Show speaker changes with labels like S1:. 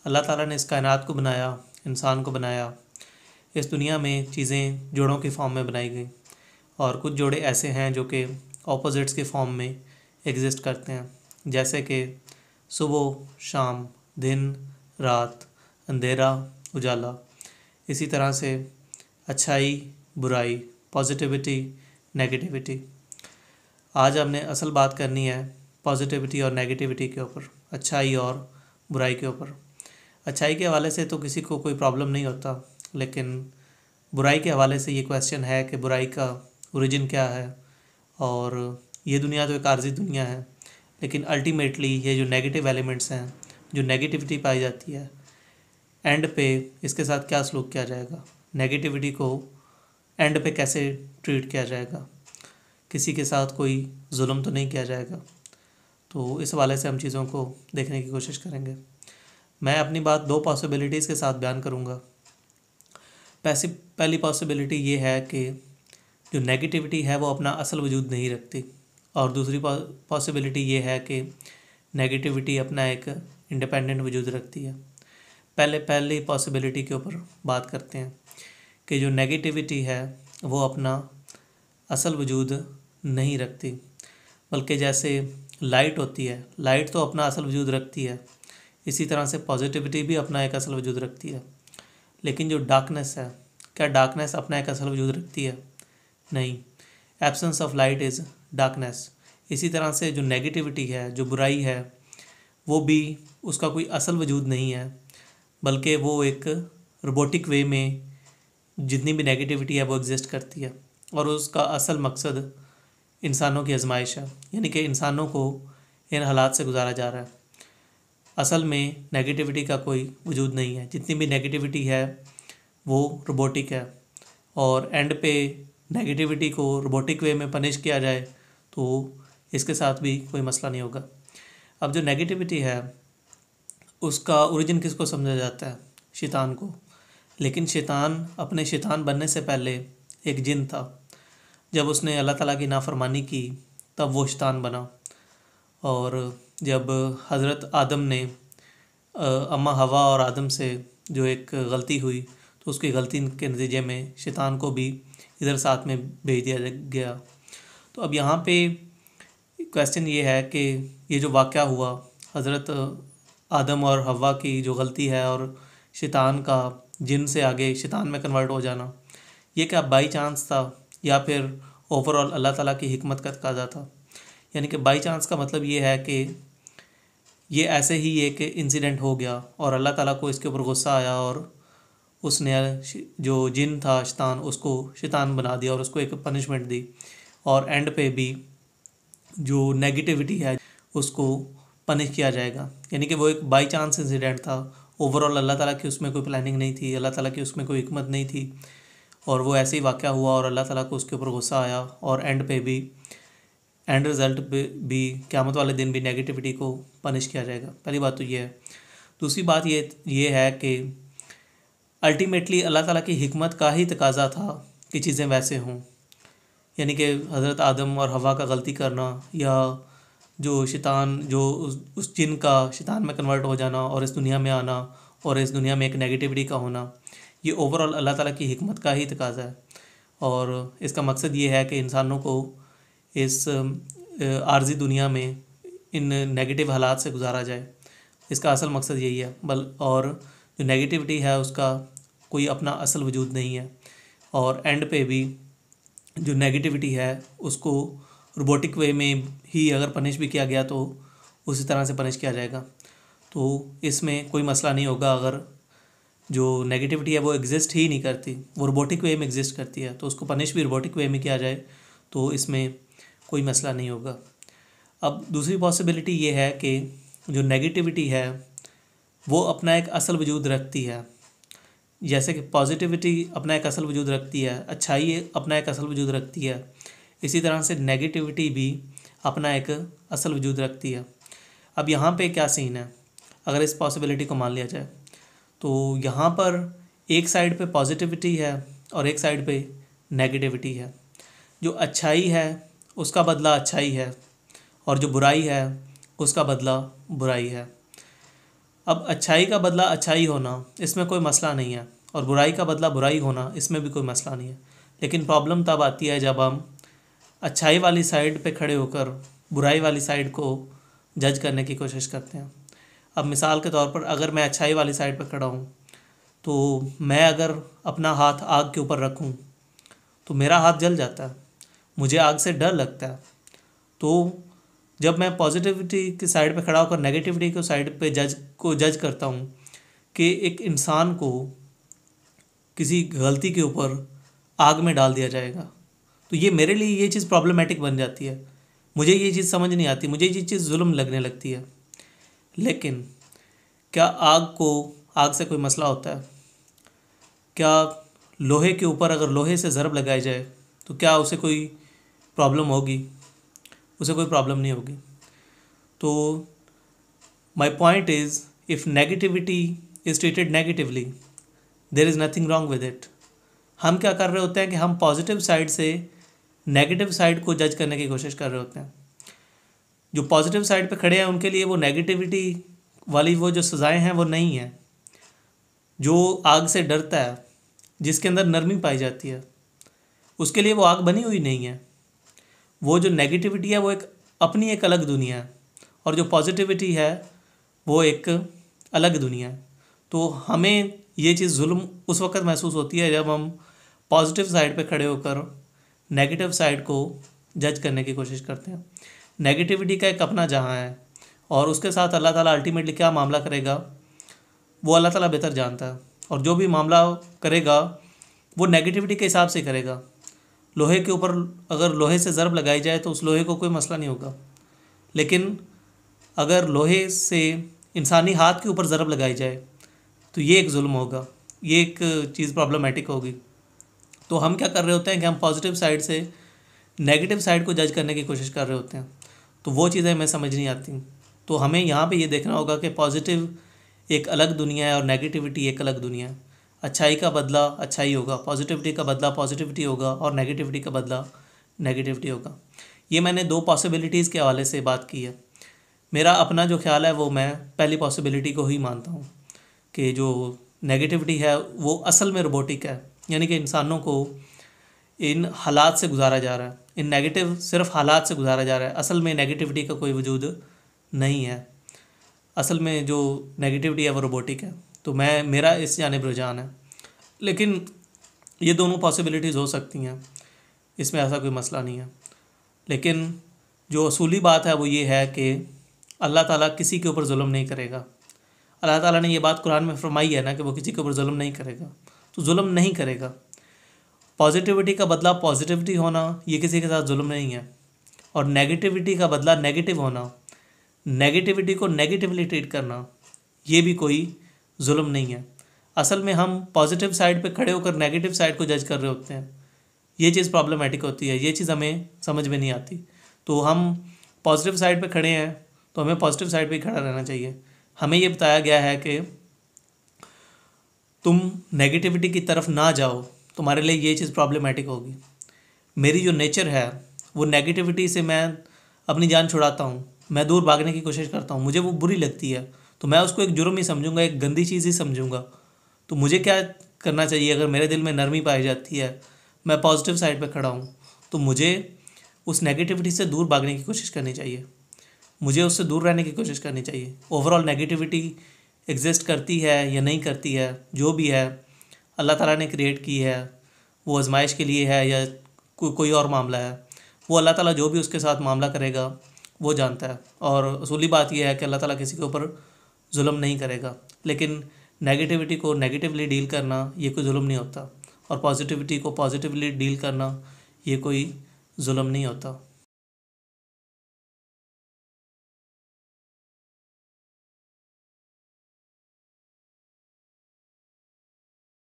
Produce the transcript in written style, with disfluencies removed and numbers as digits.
S1: अल्लाह ताला ने इस कायनात को बनाया, इंसान को बनाया। इस दुनिया में चीज़ें जोड़ों की फॉर्म में बनाई गई और कुछ जोड़े ऐसे हैं जो कि ऑपोजिट्स के फॉर्म में एग्जिस्ट करते हैं, जैसे कि सुबह शाम, दिन रात, अंधेरा उजाला। इसी तरह से अच्छाई बुराई, पॉजिटिविटी नेगेटिविटी। आज हमने असल बात करनी है पॉजिटिविटी और नेगेटिविटी के ऊपर, अच्छाई और बुराई के ऊपर। अच्छाई के हवाले से तो किसी को कोई प्रॉब्लम नहीं होता, लेकिन बुराई के हवाले से ये क्वेश्चन है कि बुराई का ओरिजिन क्या है। और ये दुनिया तो एक आर्जी दुनिया है, लेकिन अल्टीमेटली ये जो नेगेटिव एलिमेंट्स हैं, जो नेगेटिविटी पाई जाती है, एंड पे इसके साथ क्या सलूक किया जाएगा, नेगेटिविटी को एंड पे कैसे ट्रीट किया जाएगा, किसी के साथ कोई जुल्म तो नहीं किया जाएगा। तो इस हवाले से हम चीज़ों को देखने की कोशिश करेंगे। मैं अपनी बात दो पॉसिबिलिटीज़ के साथ बयान करूँगा। पहली पॉसिबिलिटी ये है कि जो नेगेटिविटी है वो अपना असल वजूद नहीं रखती, और दूसरी पॉसिबिलिटी ये है कि नेगेटिविटी अपना एक इंडिपेंडेंट वजूद रखती है। पहली पॉसिबिलिटी के ऊपर बात करते हैं कि जो नेगेटिविटी है वो अपना असल वजूद नहीं रखती, बल्कि जैसे लाइट होती है, लाइट तो अपना असल वजूद रखती है, इसी तरह से पॉजिटिविटी भी अपना एक असल वजूद रखती है। लेकिन जो डार्कनेस है, क्या डार्कनेस अपना एक असल वजूद रखती है? नहीं। Absence of light is darkness. इसी तरह से जो नेगेटिविटी है, जो बुराई है, वो भी उसका कोई असल वजूद नहीं है, बल्कि वो एक रोबोटिक वे में जितनी भी नेगेटिविटी है वो एग्जिस्ट करती है, और उसका असल मकसद इंसानों की आजमाइश है, यानी कि इंसानों को इन हालात से गुजारा जा रहा है। असल में नेगेटिविटी का कोई वजूद नहीं है, जितनी भी नेगेटिविटी है वो रोबोटिक है, और एंड पे नेगेटिविटी को रोबोटिक वे में पनिश किया जाए तो इसके साथ भी कोई मसला नहीं होगा। अब जो नेगेटिविटी है उसका ओरिजिन किसको समझा जाता है? शैतान को। लेकिन शैतान अपने शैतान बनने से पहले एक जिन था। जब उसने अल्लाह ताला की नाफरमानी की तब वो शैतान बना, और जब हज़रत आदम ने अम्मा हवा और आदम से जो एक गलती हुई, तो उसकी गलती के नतीजे में शैतान को भी इधर साथ में भेज दिया गया। तो अब यहाँ पे क्वेश्चन ये है कि ये जो वाक़या हुआ, हज़रत आदम और हवा की जो गलती है और शैतान का जिन से आगे शैतान में कन्वर्ट हो जाना, ये क्या बाई चांस था या फिर ओवरऑल अल्लाह ताला की हिकमत का तकाज़ा था? यानी कि बाई चांस का मतलब ये है कि ये ऐसे ही एक इंसिडेंट हो गया और अल्लाह ताला को इसके ऊपर गुस्सा आया, और उसने जो जिन था शैतान, उसको शैतान बना दिया और उसको एक पनिशमेंट दी, और एंड पे भी जो नेगेटिविटी है उसको पनिश किया जाएगा। यानी कि वो एक बाई चांस इंसिडेंट था। ओवरऑल अल्लाह ताला की उसमें कोई प्लानिंग नहीं थी, अल्लाह ताला की उसमें कोई हिकमत नहीं थी, और वो ऐसे ही वाक़या हुआ और अल्लाह ताला को उसके ऊपर गुस्सा आया, और एंड पे भी एंड रिज़ल्ट भी क़यामत वाले दिन भी नेगेटिविटी को पनिश किया जाएगा। पहली बात तो ये है। दूसरी बात ये है कि अल्टीमेटली अल्लाह ताला की हिकमत का ही तकाज़ा था कि चीज़ें वैसे हों, यानी कि हज़रत आदम और हवा का गलती करना, या जो शैतान जो उस जिन का शैतान में कन्वर्ट हो जाना और इस दुनिया में आना, और इस दुनिया में एक नेगेटिविटी का होना, ये ओवरऑल अल्लाह ताला की हिकमत का ही तकाज़ा है। और इसका मकसद ये है कि इंसानों को इस आर्जी दुनिया में इन नेगेटिव हालात से गुजारा जाए। इसका असल मकसद यही है। और जो नेगेटिविटी है उसका कोई अपना असल वजूद नहीं है, और एंड पे भी जो नेगेटिविटी है उसको रोबोटिक वे में ही अगर पनिश भी किया गया तो उसी तरह से पनिश किया जाएगा। तो इसमें कोई मसला नहीं होगा। अगर जो नेगेटिविटी है वो एग्जिस्ट ही नहीं करती, वो रोबोटिक वे में एग्जिस्ट करती है, तो उसको पनिश भी रोबोटिक वे में किया जाए तो इसमें कोई मसला नहीं होगा। अब दूसरी पॉसिबिलिटी ये है कि जो नेगेटिविटी है वो अपना एक असल वजूद रखती है, जैसे कि पॉजिटिविटी अपना एक असल वजूद रखती है, अच्छाई अपना एक असल वजूद रखती है, इसी तरह से नेगेटिविटी भी अपना एक असल वजूद रखती है। अब यहाँ पे क्या सीन है? अगर इस पॉसिबिलिटी को मान लिया जाए तो यहाँ पर एक साइड पे पॉजिटिविटी है और एक साइड पे नेगेटिविटी है। जो अच्छाई है उसका बदला अच्छाई है, और जो बुराई है उसका बदला बुराई है। अब अच्छाई का बदला अच्छाई होना इसमें कोई मसला नहीं है, और बुराई का बदला बुराई होना इसमें भी कोई मसला नहीं है। लेकिन प्रॉब्लम तब आती है जब हम अच्छाई वाली साइड पे खड़े होकर बुराई वाली साइड को जज करने की कोशिश करते हैं। अब मिसाल के तौर पर अगर मैं अच्छाई वाली साइड पे खड़ा हूँ, तो मैं अगर अपना हाथ आग के ऊपर रखूँ तो मेरा हाथ जल जाता है, मुझे आग से डर लगता है। तो जब मैं पॉजिटिविटी की साइड पे खड़ा होकर नेगेटिविटी को साइड पे जज करता हूँ कि एक इंसान को किसी गलती के ऊपर आग में डाल दिया जाएगा, तो ये मेरे लिए ये चीज़ प्रॉब्लमेटिक बन जाती है। मुझे ये चीज़ समझ नहीं आती, मुझे ये चीज़ जुल्म लगने लगती है। लेकिन क्या आग से कोई मसला होता है? क्या लोहे के ऊपर अगर लोहे से ज़रब लगाई जाए तो क्या उसे कोई प्रॉब्लम होगी? उसे कोई प्रॉब्लम नहीं होगी। तो my point is, if negativity is treated negatively, there is nothing wrong with it. हम क्या कर रहे होते हैं कि हम पॉजिटिव साइड से नेगेटिव साइड को जज करने की कोशिश कर रहे होते हैं। जो पॉजिटिव साइड पे खड़े हैं उनके लिए वो नेगेटिविटी वाली वो जो सज़ाएं हैं वो नहीं है। जो आग से डरता है, जिसके अंदर नरमी पाई जाती है, उसके लिए वो आग बनी हुई नहीं है। वो जो नेगेटिविटी है वो अपनी एक अलग दुनिया है, और जो पॉजिटिविटी है वो एक अलग दुनिया है। तो हमें ये चीज़ जुल्म उस वक़्त महसूस होती है जब हम पॉजिटिव साइड पे खड़े होकर नेगेटिव साइड को जज करने की कोशिश करते हैं। नेगेटिविटी का एक अपना जहाँ है, और उसके साथ अल्लाह ताला अल्टीमेटली क्या मामला करेगा वो अल्लाह ताला बेहतर जानता है। और जो भी मामला करेगा वो नेगेटिविटी के हिसाब से करेगा। लोहे के ऊपर अगर लोहे से ज़रब लगाई जाए तो उस लोहे को कोई मसला नहीं होगा, लेकिन अगर लोहे से इंसानी हाथ के ऊपर ज़रब लगाई जाए तो ये एक जुल्म होगा, ये एक चीज़ प्रॉब्लमेटिक होगी। तो हम क्या कर रहे होते हैं कि हम पॉजिटिव साइड से नेगेटिव साइड को जज करने की कोशिश कर रहे होते हैं, तो वो चीज़ें हमें समझ नहीं आती। तो हमें यहाँ पे ये देखना होगा कि पॉजिटिव एक अलग दुनिया है और नेगेटिविटी एक अलग दुनिया है। अच्छाई का बदला अच्छाई होगा, पॉजिटिविटी का बदला पॉजिटिविटी होगा, और नेगेटिविटी का बदला नेगेटिविटी होगा। ये मैंने दो पॉसिबिलिटीज़ के हवाले से बात की है। मेरा अपना जो ख्याल है वो मैं पहली पॉसिबिलिटी को ही मानता हूँ कि जो नेगेटिविटी है वो असल में रोबोटिक है, यानी कि इंसानों को इन हालात से गुजारा जा रहा है, इन नेगेटिव सिर्फ हालात से गुजारा जा रहा है। असल में नेगेटिविटी का कोई वजूद नहीं है, असल में जो नेगेटिविटी है वो रोबोटिक है। तो मेरा इस जानिब रुझान है। लेकिन ये दोनों पॉसिबिलिटीज़ हो सकती हैं, इसमें ऐसा कोई मसला नहीं है। लेकिन जो असूली बात है वो ये है कि अल्लाह ताला किसी के ऊपर जुल्म नहीं करेगा। अल्लाह ताला ने ये बात कुरान में फरमाई है ना कि वो किसी के ऊपर जुल्म नहीं करेगा, तो जुल्म नहीं करेगा। पॉजिटिविटी का बदला पॉजिटिविटी होना ये किसी के साथ जुल्म नहीं है, और नेगेटिविटी का बदला नेगेटिव होना, नेगेटिविटी को नेगेटिवली ट्रीट करना, ये भी कोई जुल्म नहीं है। असल में हम पॉजिटिव साइड पे खड़े होकर नेगेटिव साइड को जज कर रहे होते हैं, ये चीज़ प्रॉब्लमेटिक होती है, ये चीज़ हमें समझ में नहीं आती। तो हम पॉजिटिव साइड पे खड़े हैं तो हमें पॉजिटिव साइड पे ही खड़ा रहना चाहिए। हमें ये बताया गया है कि तुम नेगेटिविटी की तरफ ना जाओ, तुम्हारे लिए ये चीज़ प्रॉब्लमेटिक होगी। मेरी जो नेचर है वो नेगेटिविटी से मैं अपनी जान छुड़ाता हूँ, मैं दूर भागने की कोशिश करता हूँ, मुझे वो बुरी लगती है तो मैं उसको एक जुर्म ही समझूंगा, एक गंदी चीज़ ही समझूंगा। तो मुझे क्या करना चाहिए? अगर मेरे दिल में नरमी पाई जाती है, मैं पॉजिटिव साइड पे खड़ा हूँ, तो मुझे उस नेगेटिविटी से दूर भागने की कोशिश करनी चाहिए, मुझे उससे दूर रहने की कोशिश करनी चाहिए। ओवरऑल नेगेटिविटी एग्जिस्ट करती है या नहीं करती है, जो भी है अल्लाह ताला ने क्रिएट की है, वो आजमाइश के लिए है या कोई और मामला है, वो अल्लाह ताला जो भी उसके साथ मामला करेगा वो जानता है। और असूली बात यह है कि अल्लाह ताला किसी के ऊपर जुल्म नहीं करेगा। लेकिन नेगेटिविटी को नेगेटिवली डील करना ये कोई जुल्म नहीं होता, और पॉजिटिविटी को पॉजिटिवली डील करना ये कोई जुल्म नहीं होता।